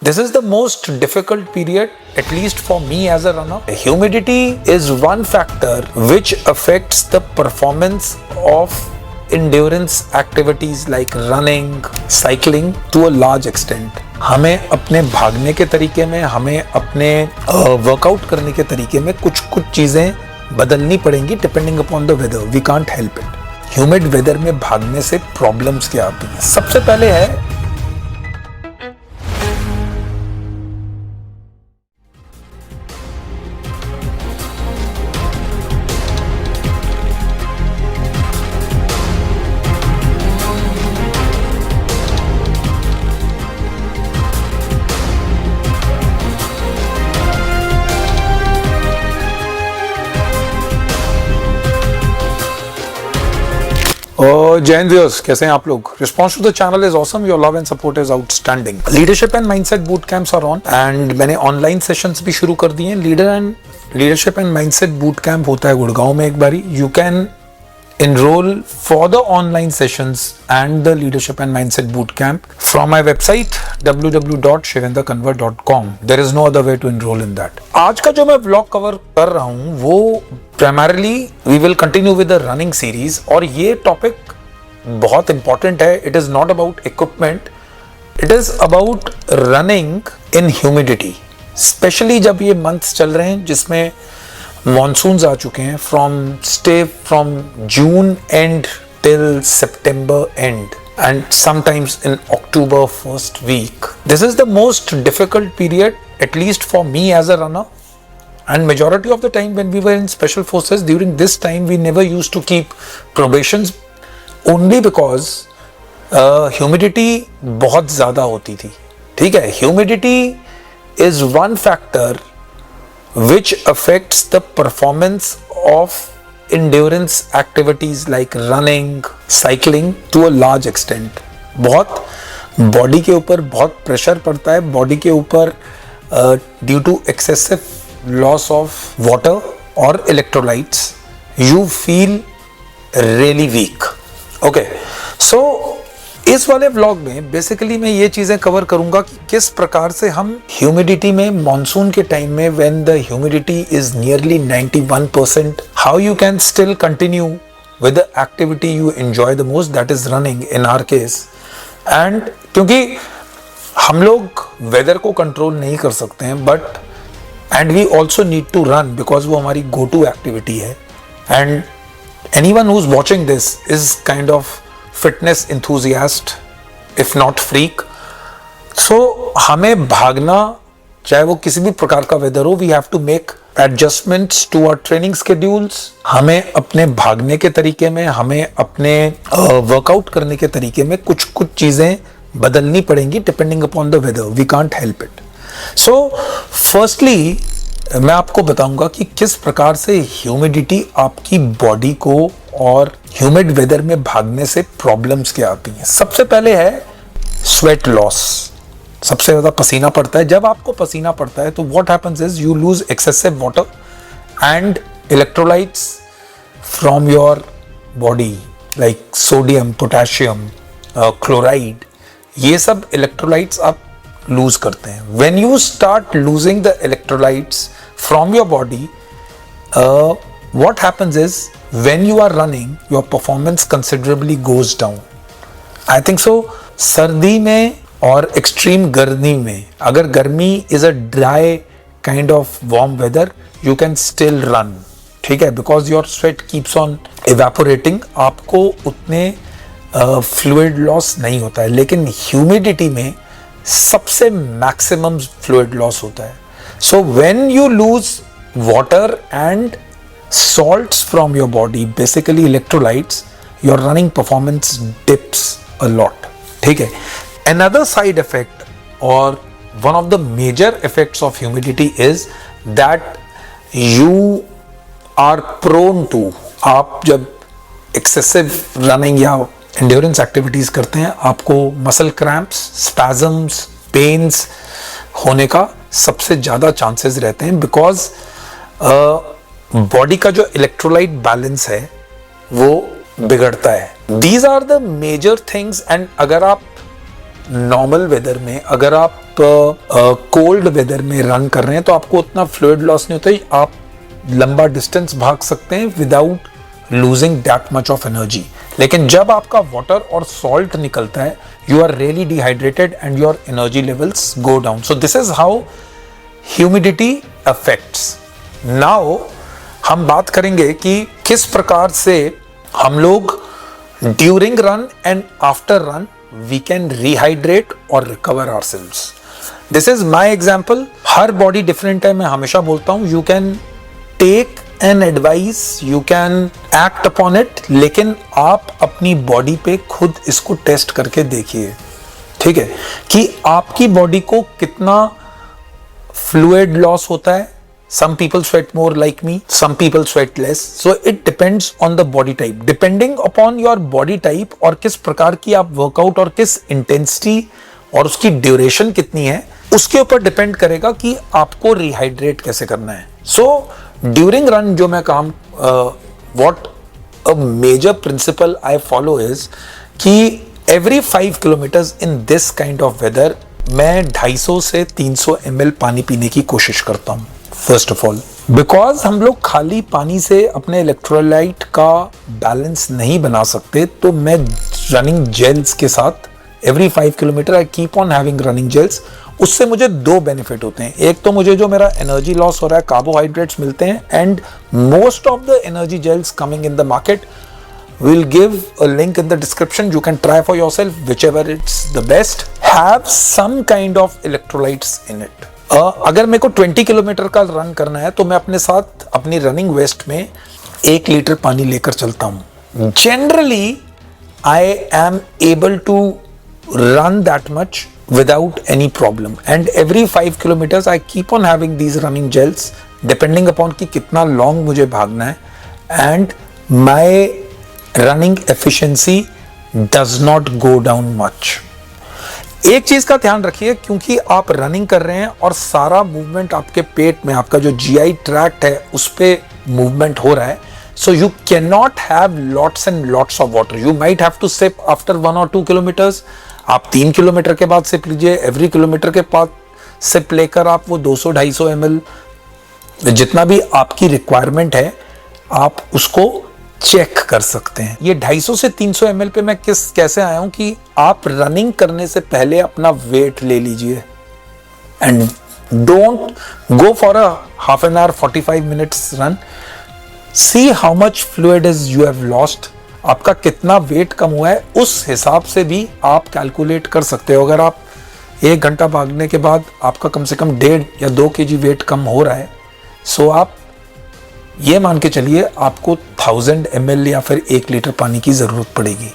This is the most difficult period, at least for me as a runner. Humidity is one factor which affects the performance of endurance activities like running, cycling to a large extent. हमें अपने भागने के तरीके में, हमें अपने workout करने के तरीके में कुछ चीजें बदलनी पड़ेंगी depending upon the weather. We can't help it. Humid weather में भागने से प्रॉब्लम्स क्या आती हैं? सबसे पहले है जैन व्यूअर्स, कैसे हैं आप लोग? Response to the channel is awesome. Your love and support is outstanding. Leadership and mindset boot camps are on and मैंने ऑनलाइन सेशंस भी शुरू कर दिए हैं. Leadership and mindset boot camp होता है गुड़गांव में एक बारी. You can enroll for the online sessions and the leadership and mindset boot camp from my website www.shivendrakanwar.com. there is no other way to enroll in that. आज का जो मैं vlog cover कर रहा हूँ वो primarily we will continue with the running series और ये topic बहुत important है. It is not about equipment, it is about running in humidity, especially जब ये months चल रहे हैं जिसमें मॉनसून्स आ चुके हैं. From June and till September and and sometimes in October first week. This is the most difficult period, at least for me as a runner. And majority of the time when we were in special forces, during this time we never used to keep probations only because humidity बहुत ज़्यादा होती थी. ठीक है, humidity is one factor which affects the performance of endurance activities like running, cycling to a large extent. बहुत body के ऊपर बहुत प्रेशर पड़ता है. बॉडी के ऊपर due to excessive loss of water और electrolytes you feel really weak. Okay, so इस वाले व्लॉग में बेसिकली मैं ये चीजें कवर करूंगा कि किस प्रकार से हम ह्यूमिडिटी में, मॉनसून के टाइम में when the humidity is nearly 91%, how you can still continue with the activity you enjoy the most, that is running in our case. And क्योंकि हम लोग वेदर को कंट्रोल नहीं कर सकते हैं but and we also need to run because वो हमारी गो टू एक्टिविटी है. And anyone who is watching this is kind of fitness enthusiast if not freak. so हमें भागना, चाहे वो किसी भी प्रकार का वेदर हो, we have to make adjustments to our training schedules. हमें अपने भागने के तरीके में, हमें अपने वर्कआउट करने के तरीके में कुछ चीजें बदलनी पड़ेंगी depending upon the weather. We can't help it. So firstly मैं आपको बताऊंगा कि किस प्रकार से ह्यूमिडिटी आपकी बॉडी को और ह्यूमिड वेदर में भागने से प्रॉब्लम्स क्या आती हैं. सबसे पहले है स्वेट लॉस. सबसे ज्यादा पसीना पड़ता है. जब आपको पसीना पड़ता है तो what happens is you lose excessive water and electrolytes from your body like sodium, potassium, chloride. ये सब इलेक्ट्रोलाइट्स आप लूज करते हैं. When you start losing the electrolytes from your body, what happens is when you are running your performance considerably goes down. I think so. सर्दी में और extreme गर्मी में, अगर गर्मी is a dry kind of warm weather, you can still run. ठीक है, because your sweat keeps on evaporating. आपको उतने फ्लूइड लॉस नहीं होता है. लेकिन ह्यूमिडिटी में सबसे मैक्सिमम फ्लूइड लॉस होता है. So when you lose water and salts from your body, basically electrolytes, your running performance dips a lot. ठीक है. Another side effect or one of the major effects of humidity is that you are prone to, आप जब excessive running या endurance activities करते हैं, आपको muscle cramps, spasms, pains होने का सबसे ज्यादा चांसेस रहते हैं बिकॉज बॉडी का जो इलेक्ट्रोलाइट बैलेंस है वो बिगड़ता है. These are the major things. And अगर आप नॉर्मल वेदर में, अगर आप कोल्ड वेदर में रन कर रहे हैं तो आपको उतना फ्लूइड लॉस नहीं होता, आप लंबा डिस्टेंस भाग सकते हैं without losing that much of energy. लेकिन जब आपका वाटर और सॉल्ट निकलता है, you are really dehydrated and your energy levels go down. So this is how humidity affects. Now हम बात करेंगे कि किस प्रकार से हम लोग during run and after run we can rehydrate और recover ourselves. This is my example. हर बॉडी डिफरेंट है, मैं हमेशा बोलता हूं you can take an advice, you can act upon it, लेकिन आप अपनी बॉडी पे खुद इसको टेस्ट करके देखिए, ठीक है, कि आपकी बॉडी को कितना फ्लूइड लॉस होता है। Some people sweat more like me, some people sweat less. So it depends on the body type. Depending upon your body type और किस प्रकार की आप वर्कआउट और किस इंटेंसिटी और उसकी ड्यूरेशन कितनी है, उसके ऊपर डिपेंड करेगा कि आपको रिहाइड्रेट कैसे करना है। सो ड्यूरिंग रन जो मैं काम what a major principle I follow is कि every 5 kilometers in this kind of weather मैं 250 से 300 ml पानी पीने की कोशिश करता हूँ। फर्स्ट ऑफ ऑल बिकॉज हम लोग खाली पानी से अपने इलेक्ट्रोलाइट का बैलेंस नहीं बना सकते, तो मैं रनिंग जेल्स के साथ every 5 kilometre I keep on having running gels. उससे मुझे 2 बेनिफिट होते हैं। एक तो मुझे जो मेरा एनर्जी लॉस हो रहा है, कार्बोहाइड्रेट्स मिलते हैं, and most of the energy gels coming in the market we'll give a link in the description, you can try for yourself whichever it's the best, have some kind of electrolytes in it. अगर मेरे को 20 kilometre का run करना है तो मैं अपने साथ अपनी रनिंग वेस्ट में 1 लीटर पानी लेकर चलता हूँ। Generally I am able to run that much without any problem, and every 5 kilometers I keep on having these running gels depending upon कि कितना long मुझे भागना है, and my running efficiency does not go down much. एक चीज का ध्यान रखिए, क्योंकि आप रनिंग कर रहे हैं और सारा मूवमेंट आपके पेट में, आपका जो GI ट्रैक्ट है उस पे मूवमेंट हो रहा है, so you cannot have lots and lots of water. You might have to sip after 1 or 2 kilometers. आप 3 किलोमीटर के बाद सिप लीजिए, एवरी किलोमीटर के बाद सिप लेकर आप वो 200-250 ml जितना भी आपकी रिक्वायरमेंट है आप उसको चेक कर सकते हैं। ये 250 से 300 ml पे मैं कैसे आया हूं कि आप रनिंग करने से पहले अपना वेट ले लीजिए and don't go for a half an hour 45 minutes run, see how much fluid is you have lost, आपका कितना वेट कम हुआ है, उस हिसाब से भी आप कैलकुलेट कर सकते हो। अगर आप 1 घंटा भागने के बाद आपका कम से कम 1.5 या 2 kg वेट कम हो रहा है, सो आप ये मान के चलिए आपको 1000 ml या फिर 1 लीटर पानी की जरूरत पड़ेगी।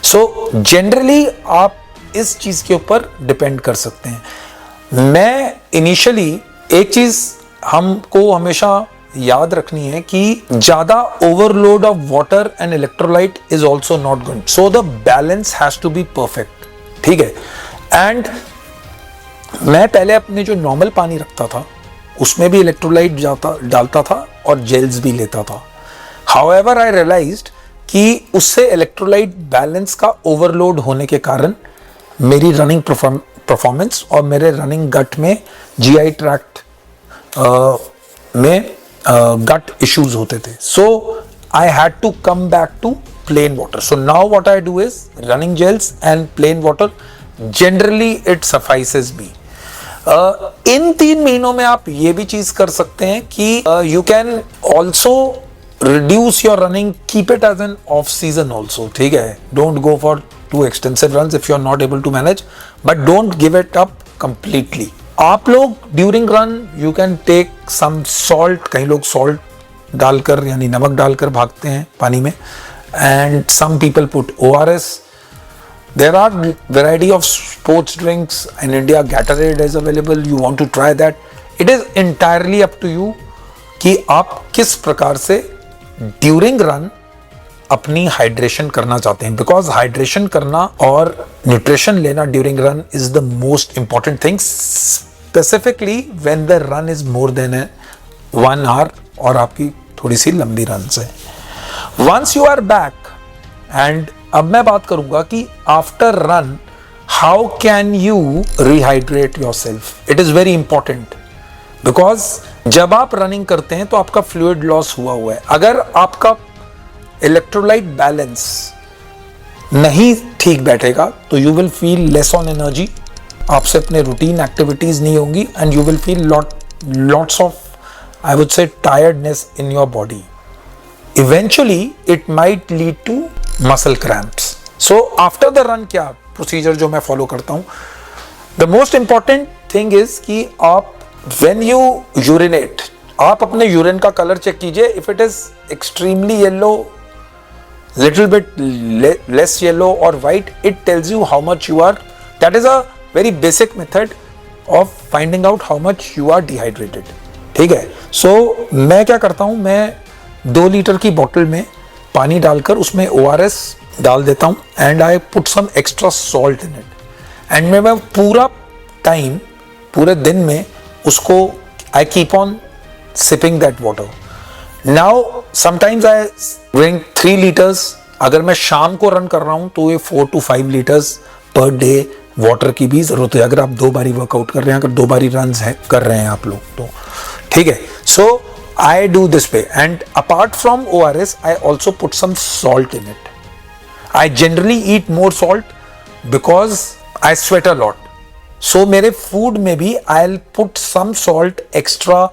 सो जनरली आप इस चीज के ऊपर डिपेंड कर सकते हैं। मैं इनिशियली एक चीज हमको हमेशा याद रखनी है कि ज्यादा overload of water and electrolyte is also not good, so the balance has to be perfect, ठीक है। एंड मैं पहले अपने जो नॉर्मल पानी रखता था उसमें भी इलेक्ट्रोलाइट डालता था और जेल्स भी लेता था। हाउएवर आई रियलाइज्ड कि उससे इलेक्ट्रोलाइट बैलेंस का ओवरलोड होने के कारण मेरी रनिंग परफॉर्मेंस और मेरे रनिंग गट में GI ट्रैक्ट में गट इश्यूज होते थे। So I had to come back to plain water. So now what I do is running gels and plain water, generally it suffices me. इन 3 महीनों में आप ये भी चीज कर सकते हैं कि you can also reduce your running, keep it as an off season also, ठीक है। Don't go for too extensive runs if you are not able to manage, but don't give it up completely. आप लोग during run you can take some salt, कई लोग salt डालकर यानी नमक डालकर भागते हैं पानी में, and some people put ORS. There are variety of sports drinks in India. Gatorade is available. You want to try that? It is entirely up to you कि आप किस प्रकार से during run अपनी हाइड्रेशन करना चाहते हैं, बिकॉज हाइड्रेशन करना और न्यूट्रिशन लेना during run is the most important thing, specifically when the run is more than 1 hour और आपकी थोड़ी सी लंबी रन है। Once you are back, and अब मैं बात करूंगा कि after run how can you rehydrate yourself? It is very important because जब आप रनिंग करते हैं तो आपका फ्लूइड लॉस हुआ है. अगर आपका इलेक्ट्रोलाइट बैलेंस नहीं ठीक बैठेगा तो you will feel less on energy, आपसे अपने रूटीन एक्टिविटीज नहीं होंगी and you will feel lots of, I would say, tiredness in your body. Eventually it might lead to muscle cramps. So after the run क्या procedure जो मैं follow करता हूं, the most important thing is कि आप when you urinate, आप अपने urine का कलर चेक कीजिए. If it is extremely yellow, little bit less yellow or white, it tells you how much you are. That is a very basic method of finding out how much you are dehydrated. ठीक है. So मैं क्या करता हूँ, मैं 2 litre की बोतल में पानी डालकर उसमें ORS डाल देता हूँ and I put some extra salt in it. And मैं पूरा टाइम, पूरे दिन में उसको I keep on sipping that water. Now sometimes I drink 3 liters. अगर मैं शाम को रन कर रहा हूं तो ये 4 to 5 liters per day water की भी जरूरत है. अगर आप 2 बारी वर्कआउट कर रहे हैं, अगर 2 बारी रन कर रहे हैं आप लोग तो ठीक है. So I do this way and apart from ORS I also put some salt in it. I generally eat more salt because I sweat a lot. So मेरे फूड में भी I will put some salt extra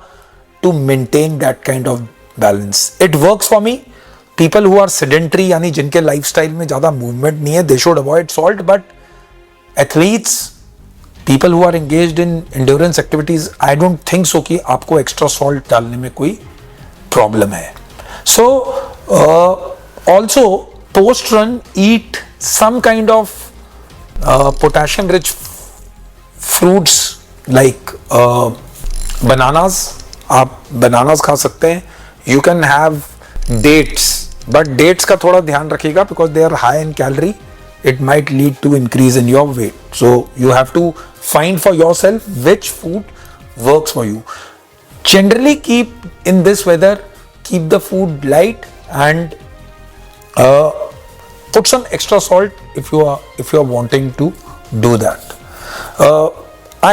to maintain that kind of balance. It works for me. People who are sedentary, यानी जिनके lifestyle में ज्यादा movement नहीं है, they should avoid salt. But athletes, people who are engaged in endurance activities, I don't think so कि आपको extra salt डालने में कोई प्रॉब्लम है. So also post run eat some kind of potassium rich fruits like bananas. आप bananas खा सकते हैं. You can have dates, but dates का थोड़ा ध्यान रखिएगा because they are high in calorie. It might lead to increase in your weight. So you have to find for yourself which food works for you. Generally keep in this weather, keep the food light and put some extra salt if you are wanting to do that.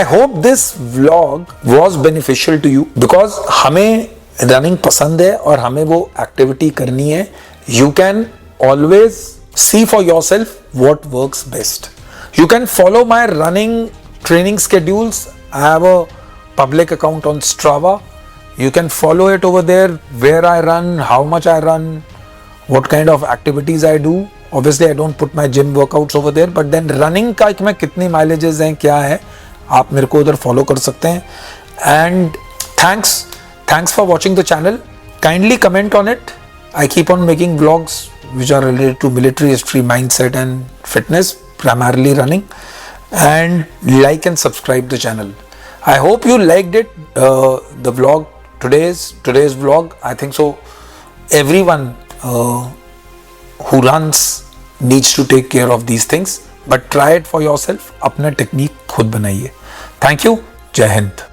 I hope this vlog was beneficial to you because हमें running पसंद है और हमें वो activity करनी है. You can always see for your self what works best. You can follow my running training schedules. I have a public account on Strava. You can follow it over there, where I run, how much I run, what kind of activities I do. Obviously I don't put my gym workouts over there, but then running का मैं कितनी mileages हैं, क्या है, आप मेरे को उधर follow कर सकते हैं. And thanks for watching the channel. Kindly comment on it. I keep on making vlogs which are related to military history, mindset and fitness, primarily running. And like and subscribe the channel. I hope you liked it, the vlog, today's vlog. I think so everyone who runs needs to take care of these things, but try it for yourself. अपना technique खुद बनाइए. Thank you. जय हिंद.